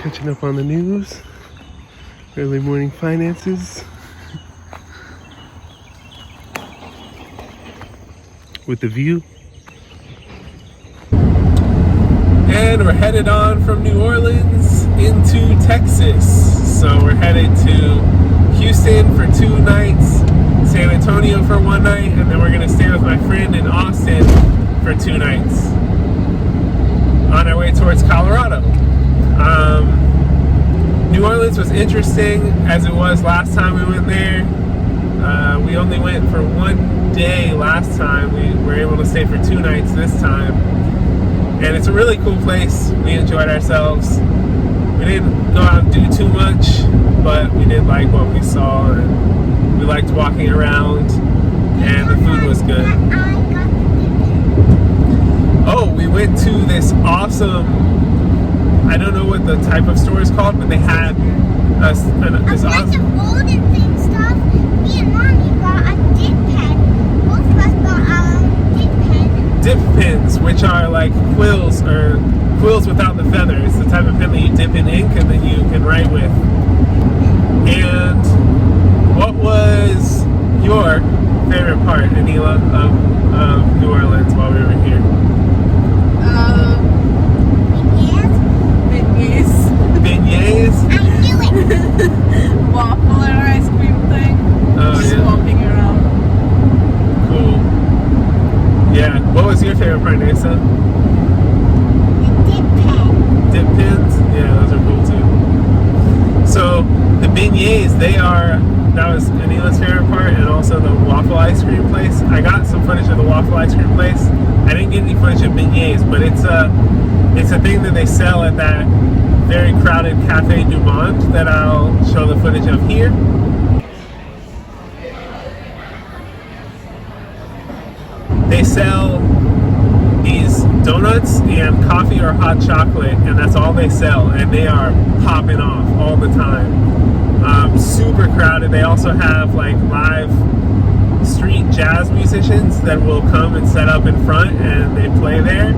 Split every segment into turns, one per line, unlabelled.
Catching up on the news. Early morning finances. With the view. And we're headed on from New Orleans into Texas. So we're headed to Houston for 2 nights, San Antonio for 1 night, and then we're going to stay with my friend in Austin for 2 nights. On our way towards Colorado. New Orleans was interesting as it was last time we went there. We only went for 1 day last time. We were able to stay for 2 nights this time. And it's a really cool place. We enjoyed ourselves. We didn't go out and do too much, but we did like what we saw, and we liked walking around, and the food was good. Oh, we went to this awesome, I don't know what the type of store is called, but they had this awesome
golden thing stuff. Me and Mommy bought a dip pen. Both of us bought our dip pen.
Dip pens, which are like quills, or quills without the feather. It's the type of pen that you dip in ink and then you can write with. And what was your favorite part, Anila, of New Orleans while we were here? Beignets?
I knew it.
Waffle and ice cream thing.
Oh,
Just
yeah.
walking around.
Cool. Yeah. What was your favorite part, Nasa?
The dip pen.
Dip pins? Yeah, those are cool too. So the beignets, that was Anila's favorite part, and also the waffle ice cream place. I got some footage of the waffle ice cream place. I didn't get any footage of beignets, but it's a thing that they sell at that very crowded Cafe du Monde that I'll show the footage of here. They sell these donuts and coffee or hot chocolate, and that's all they sell, and they are popping off all the time. Super crowded. They also have like live street jazz musicians that will come and set up in front, and they play there.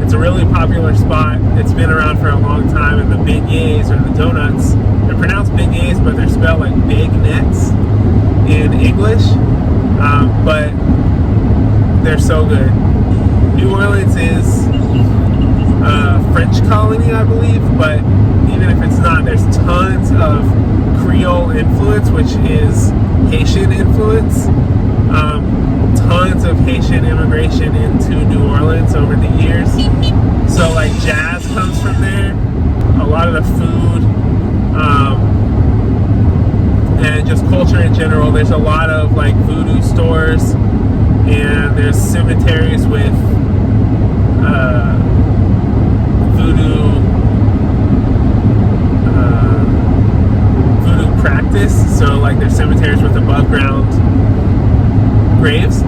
It's a really popular spot. It's been around for a long time, and the beignets, or the donuts, they're pronounced beignets, but they're spelled like big nets in English, but they're so good. New Orleans is a French colony, I believe, but even if it's not, there's tons of Creole influence, which is Haitian influence. Tons of Haitian immigration into New Orleans over the years. So like jazz comes from there. A lot of the food, and just culture in general. There's a lot of like voodoo stores, and there's cemeteries with voodoo practice. So like there's cemeteries with above ground graves.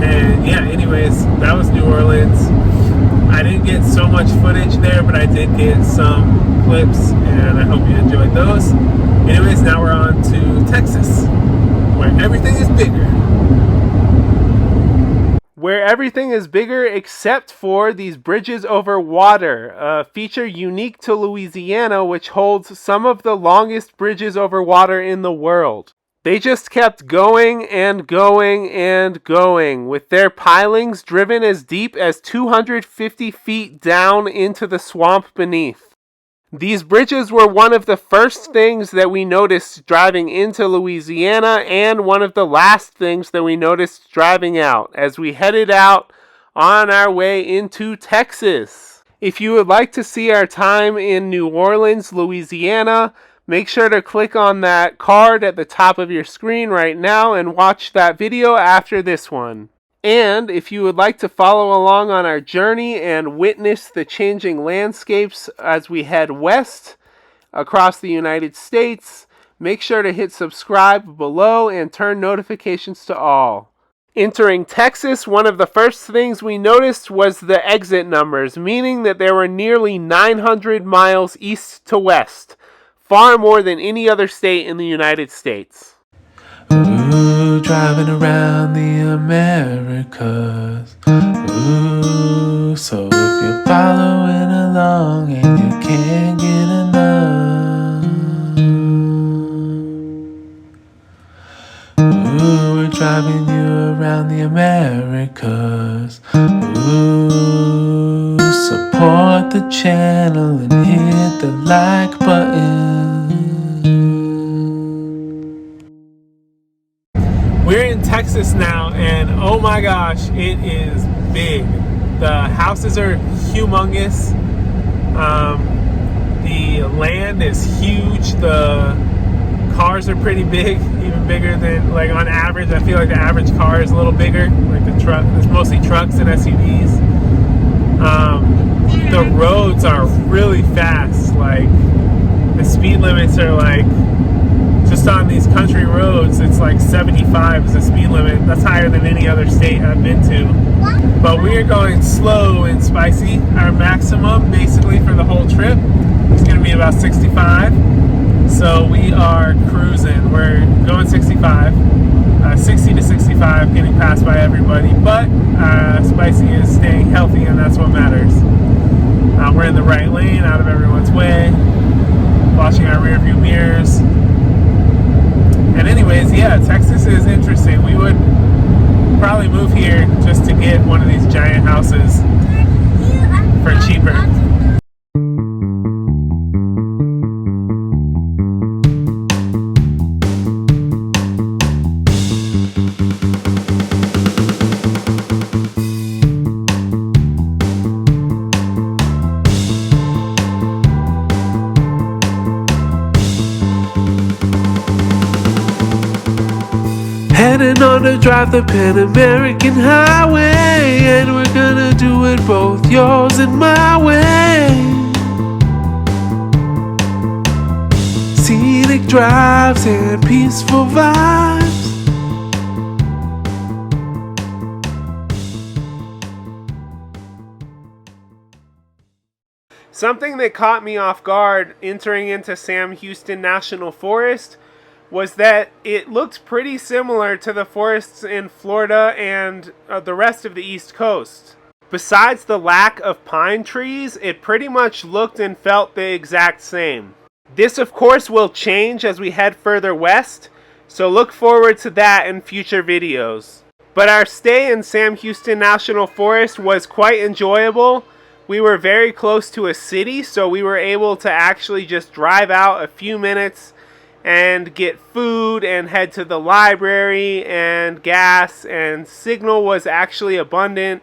And yeah, anyways, that was New Orleans. I didn't get so much footage there, but I did get some clips, and I hope you enjoyed those. Anyways, now we're on to Texas, where everything is bigger. Where everything is bigger except for these bridges over water, a feature unique to Louisiana, which holds some of the longest bridges over water in the world. They just kept going and going and going, with their pilings driven as deep as 250 feet down into the swamp beneath. These bridges were one of the first things that we noticed driving into Louisiana, and one of the last things that we noticed driving out as we headed out on our way into Texas. If you would like to see our time in New Orleans, Louisiana, make sure to click on that card at the top of your screen right now and watch that video after this one. And if you would like to follow along on our journey and witness the changing landscapes as we head west across the United States, make sure to hit subscribe below and turn notifications to all. Entering Texas, one of the first things we noticed was the exit numbers, meaning that there were nearly 900 miles east to west. Far more than any other state in the United States. Ooh, driving around the Americas. Ooh, so if you're
following along and you can't get enough. Ooh, we're driving you around the Americas. Ooh, support the channel and hit the like button.
We're in Texas now, and oh my gosh, it is big. The houses are humongous. The land is huge. The cars are pretty big, even bigger than, like, on average. I feel like the average car is a little bigger. Like the truck, it's mostly trucks and SUVs. The roads are really fast. Like, the speed limits are like, just on these country roads, it's like 75 is the speed limit. That's higher than any other state I've been to. But we are going slow and spicy. Our maximum, basically, for the whole trip is going to be about 65. So we are cruising. We're going 65, 60 to 65, getting passed by everybody. But Spicy is staying healthy, and that's what matters. We're in the right lane, out of everyone's way, watching our rear view mirrors. And anyways, yeah, Texas is interesting. We would probably move here just to get one of these giant houses for cheaper.
Heading on to drive the Pan American Highway, and we're gonna do it both yours and my way. Scenic drives and peaceful vibes.
Something that caught me off guard entering into Sam Houston National Forest was that it looked pretty similar to the forests in Florida and the rest of the East Coast. Besides the lack of pine trees, it pretty much looked and felt the exact same. This, of course, will change as we head further west, so look forward to that in future videos. But our stay in Sam Houston National Forest was quite enjoyable. We were very close to a city, so we were able to actually just drive out a few minutes and get food and head to the library, and gas and signal was actually abundant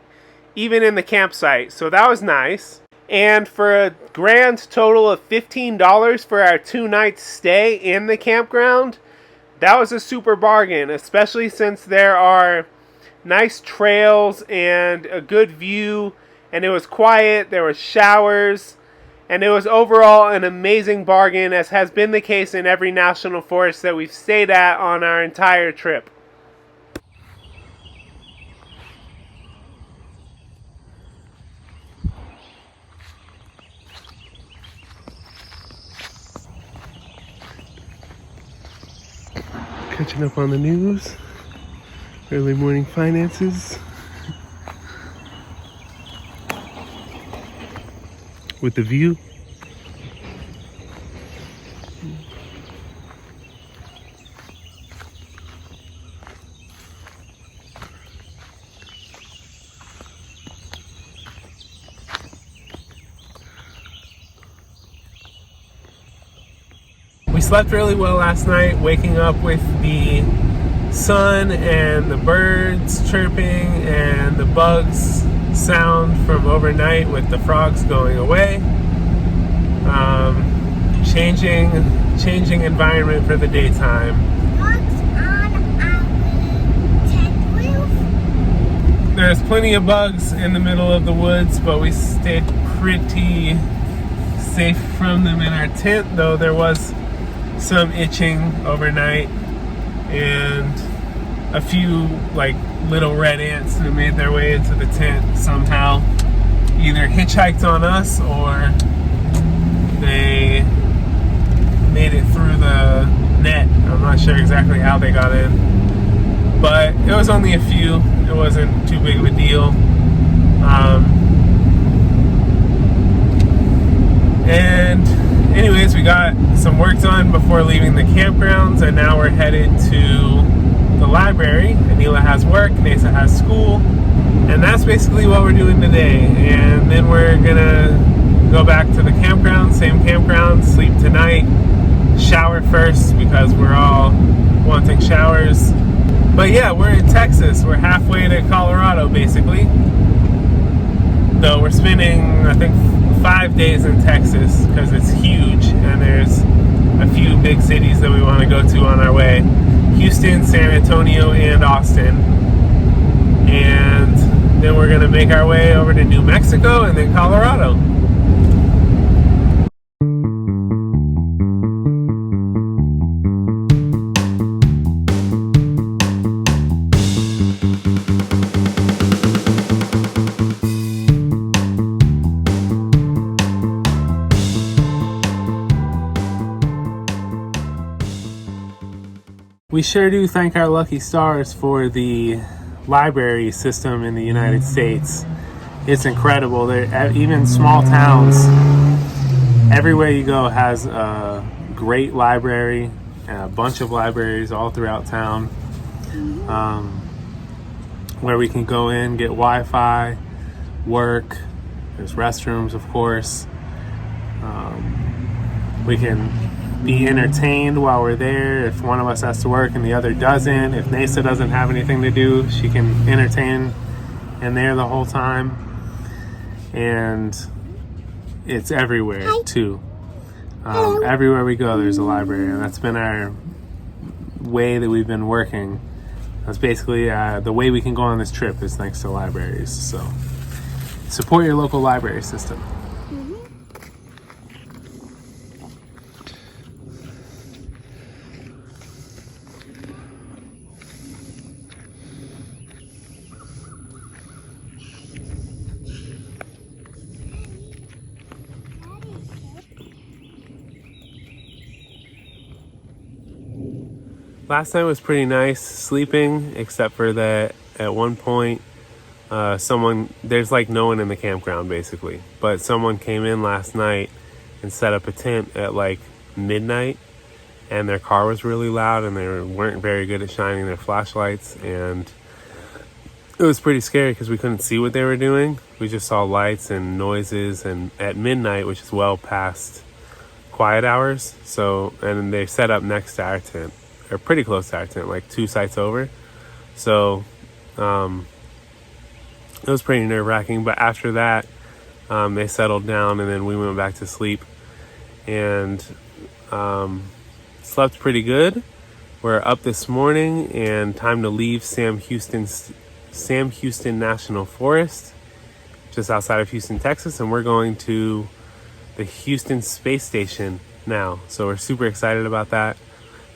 even in the campsite, so that was nice. And for a grand total of $15 for our 2-night stay in the campground, that was a super bargain, especially since there are nice trails and a good view, and it was quiet, there were showers, and it was overall an amazing bargain, as has been the case in every national forest that we've stayed at on our entire trip. Catching up on the news, early morning finances, with the view. We slept really well last night, waking up with the sun and the birds chirping and the bugs sound from overnight with the frogs going away. Changing environment for the daytime. There's plenty of bugs in the middle of the woods, but we stayed pretty safe from them in our tent, though there was some itching overnight and a few like little red ants that made their way into the tent somehow, either hitchhiked on us or they made it through the net. I'm not sure exactly how they got in, but it was only a few. It wasn't too big of a deal. And anyways, we got some work done before leaving the campgrounds, and now we're headed to the library. Anila has work, Nasa has school, and that's basically what we're doing today. And then we're gonna go back to the campground, same campground, sleep tonight, shower first because we're all wanting showers. But yeah, we're in Texas. We're halfway to Colorado basically. Though we're spending, I think, 5 days in Texas because it's huge and there's a few big cities that we want to go to on our way. Houston, San Antonio, and Austin. And then we're going to make our way over to New Mexico and then Colorado. We sure do thank our lucky stars for the library system in the United States. It's incredible. They're, even small towns, everywhere you go has a great library, a bunch of libraries all throughout town, where we can go in, get Wi-Fi, work. There's restrooms, of course. We can be entertained while we're there. If one of us has to work and the other doesn't, if Nasa doesn't have anything to do, she can entertain in there the whole time. And it's everywhere too. Everywhere we go there's a library, and that's been our way that we've been working. That's basically the way we can go on this trip is thanks to libraries. So support your local library system. Last night was pretty nice sleeping, except for that at one point there's like no one in the campground basically, but someone came in last night and set up a tent at like midnight, and their car was really loud and they weren't very good at shining their flashlights, and it was pretty scary because we couldn't see what they were doing. We just saw lights and noises, and at midnight, which is well past quiet hours, and they set up next to our tent, or pretty close to our tent, like 2 sites over. So it was pretty nerve-wracking, but after that they settled down, and then we went back to sleep and slept pretty good. We're up this morning and time to leave Sam Houston National Forest, just outside of Houston, Texas, and we're going to the Houston Space Station now. So we're super excited about that.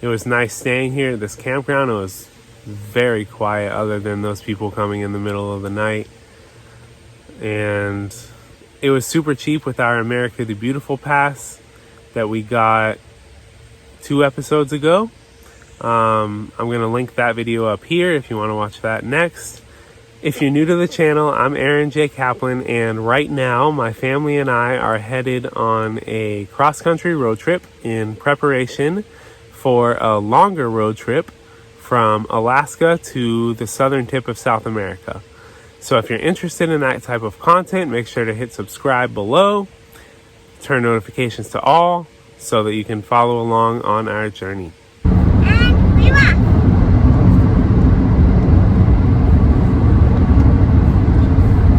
It was nice staying here at this campground. It was very quiet other than those people coming in the middle of the night. And it was super cheap with our America the Beautiful pass that we got 2 episodes ago. I'm going to link that video up here if you want to watch that next. If you're new to the channel, I'm Aaron J. Kaplan, and right now my family and I are headed on a cross-country road trip in preparation for a longer road trip from Alaska to the southern tip of South America. So if you're interested in that type of content, make sure to hit subscribe below, turn notifications to all, so that you can follow along on our journey.